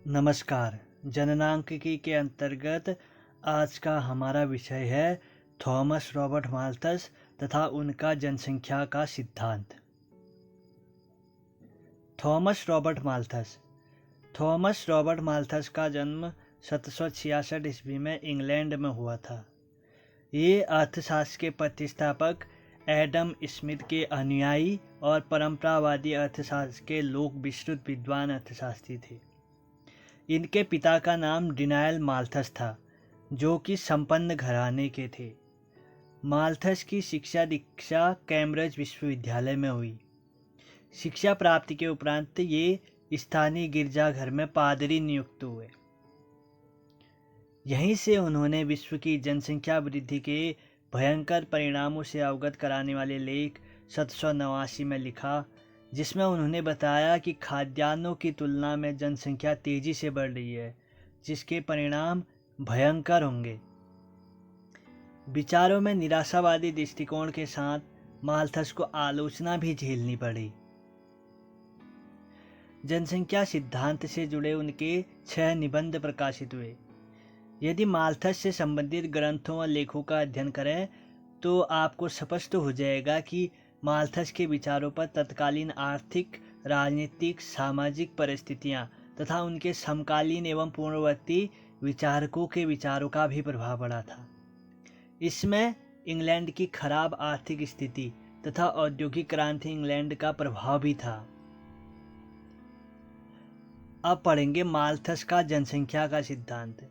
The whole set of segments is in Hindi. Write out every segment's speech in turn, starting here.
नमस्कार। जननांकिकी के अंतर्गत आज का हमारा विषय है थॉमस रॉबर्ट माल्थस तथा उनका जनसंख्या का सिद्धांत। Thomas Robert Malthus Thomas Robert Malthus का जन्म 1766 ईस्वी में इंग्लैंड में हुआ था। ये अर्थशास्त्र के प्रतिष्ठापक एडम स्मिथ के अनुयायी और परंपरावादी अर्थशास्त्र के लोक विस्तृत विद्वान अर्थशास्त्री थे। इनके पिता का नाम डिनायल माल्थस था, जो कि संपन्न घराने के थे। माल्थस की शिक्षा दीक्षा कैम्ब्रिज विश्वविद्यालय में हुई। शिक्षा प्राप्ति के उपरांत ये स्थानीय गिरजाघर में पादरी नियुक्त हुए। यहीं से उन्होंने विश्व की जनसंख्या वृद्धि के भयंकर परिणामों से अवगत कराने वाले लेख 1789 में लिखा, जिसमें उन्होंने बताया कि खाद्यान्नों की तुलना में जनसंख्या तेजी से बढ़ रही है, जिसके परिणाम भयंकर होंगे। विचारों में निराशावादी दृष्टिकोण के साथ माल्थस को आलोचना भी झेलनी पड़ी। जनसंख्या सिद्धांत से जुड़े उनके 6 निबंध प्रकाशित हुए। यदि माल्थस से संबंधित ग्रंथों और लेखों का अध्ययन करें तो आपको स्पष्ट हो जाएगा कि माल्थस के विचारों पर तत्कालीन आर्थिक, राजनीतिक, सामाजिक परिस्थितियां तथा उनके समकालीन एवं पूर्ववर्ती विचारकों के विचारों का भी प्रभाव पड़ा था। इसमें इंग्लैंड की खराब आर्थिक स्थिति तथा औद्योगिक क्रांति इंग्लैंड का प्रभाव भी था। अब पढ़ेंगे माल्थस का जनसंख्या का सिद्धांत।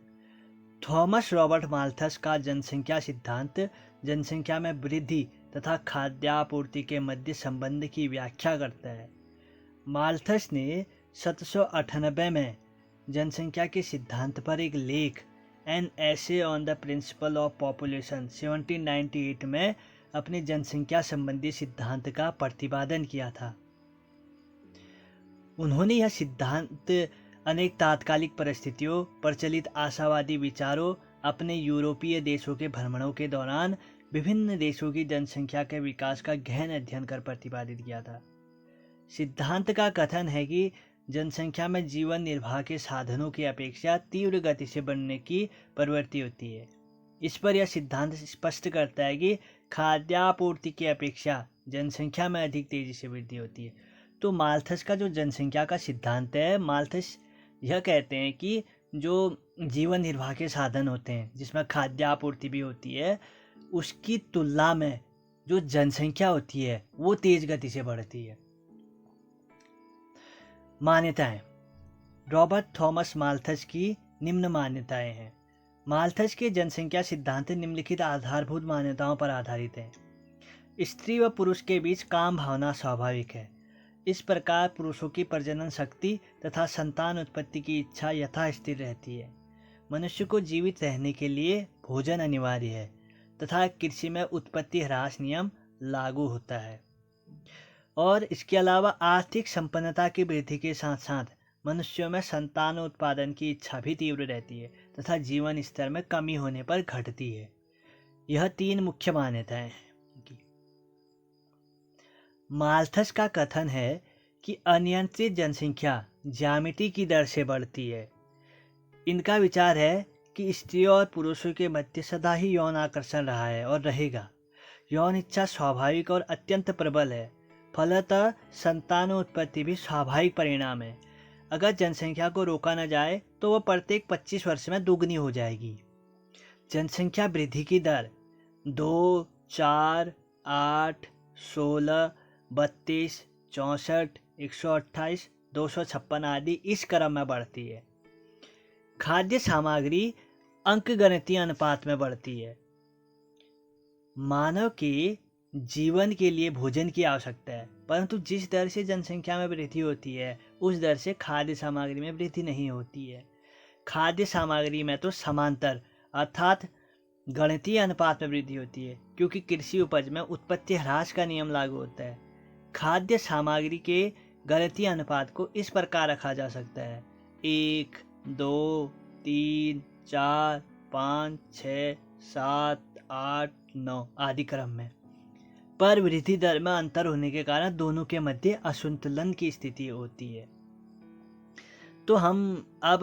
थॉमस रॉबर्ट माल्थस का जनसंख्या सिद्धांत जनसंख्या में वृद्धि तथा खाद्यापूर्ति के मध्य संबंध की व्याख्या करता है। माल्थस ने 1798 में जनसंख्या के सिद्धांत पर एक लेख an essay on the principle of population 1798 में अपने जनसंख्या संबंधी सिद्धांत का प्रतिपादन किया था। उन्होंने यह सिद्धांत अनेक तात्कालिक परिस्थितियों, प्रचलित आशावादी विचारों, अपने यूरोपीय देशों के भ्रमणों के दौरान विभिन्न देशों की जनसंख्या के विकास का गहन अध्ययन कर प्रतिपादित किया था। सिद्धांत का कथन है कि जनसंख्या में जीवन निर्वाह के साधनों की अपेक्षा तीव्र गति से बढ़ने की प्रवृत्ति होती है। इस पर यह सिद्धांत स्पष्ट करता है कि खाद्यापूर्ति की अपेक्षा जनसंख्या में अधिक तेजी से वृद्धि होती है। तो माल्थस का जो जनसंख्या का सिद्धांत है, माल्थस यह कहते हैं कि जो जीवन निर्वाह के साधन होते हैं, जिसमें खाद्यापूर्ति भी होती है, उसकी तुलना में जो जनसंख्या होती है वो तेज गति से बढ़ती है। मान्यताएं। रॉबर्ट थॉमस माल्थस की निम्न मान्यताएं हैं। माल्थस के जनसंख्या सिद्धांत निम्नलिखित आधारभूत मान्यताओं पर आधारित है। स्त्री व पुरुष के बीच काम भावना स्वाभाविक है। इस प्रकार पुरुषों की प्रजनन शक्ति तथा संतान उत्पत्ति की इच्छा यथा स्थिर रहती है। मनुष्य को जीवित रहने के लिए भोजन अनिवार्य है तथा कृषि में उत्पत्ति ह्रास नियम लागू होता है। और इसके अलावा आर्थिक संपन्नता की वृद्धि के साथ साथ मनुष्यों में संतान उत्पादन की इच्छा भी तीव्र रहती है तथा जीवन स्तर में कमी होने पर घटती है। यह 3 मुख्य मान्यताएं हैं। माल्थस का कथन है कि अनियंत्रित जनसंख्या ज्यामिति की दर से बढ़ती है। इनका विचार है कि स्त्रियों और पुरुषों के मध्य सदा ही यौन आकर्षण रहा है और रहेगा। यौन इच्छा स्वाभाविक और अत्यंत प्रबल है। फलतः संतानोत्पत्ति भी स्वाभाविक परिणाम है। अगर जनसंख्या को रोका न जाए तो वह प्रत्येक 25 वर्ष में दोगुनी हो जाएगी। जनसंख्या वृद्धि की दर 2, 4, 8, 16, 32, 64, 128, 256 आदि इस क्रम में बढ़ती है। खाद्य सामग्री अंकगणितीय अनुपात में बढ़ती है। मानव के जीवन के लिए भोजन की आवश्यकता है, परंतु जिस दर से जनसंख्या में वृद्धि होती है उस दर से खाद्य सामग्री में वृद्धि नहीं होती है। खाद्य सामग्री में तो समांतर अर्थात गणितीय अनुपात में वृद्धि होती है, क्योंकि कृषि उपज में उत्पत्ति ह्रास का नियम लागू होता है। खाद्य सामग्री के गणितीय अनुपात को इस प्रकार रखा जा सकता है: 1, 2, 3, 4, 5, 6, 7, 8, 9 आदि क्रम में। पर वृद्धि दर में अंतर होने के कारण दोनों के मध्य असंतुलन की स्थिति होती है। तो हम अब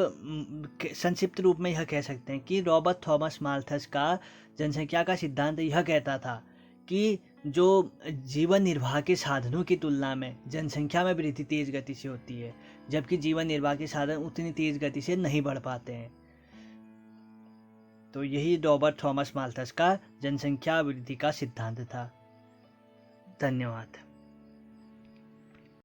संक्षिप्त रूप में यह कह सकते हैं कि रॉबर्ट थॉमस माल्थस का जनसंख्या का सिद्धांत यह कहता था कि जो जीवन निर्वाह के साधनों की तुलना में जनसंख्या में वृद्धि तेज गति से होती है, जबकि जीवन निर्वाह के साधन उतनी तेज गति से नहीं बढ़ पाते हैं। तो यही रॉबर्ट थॉमस माल्थस का जनसंख्या वृद्धि का सिद्धांत था। धन्यवाद।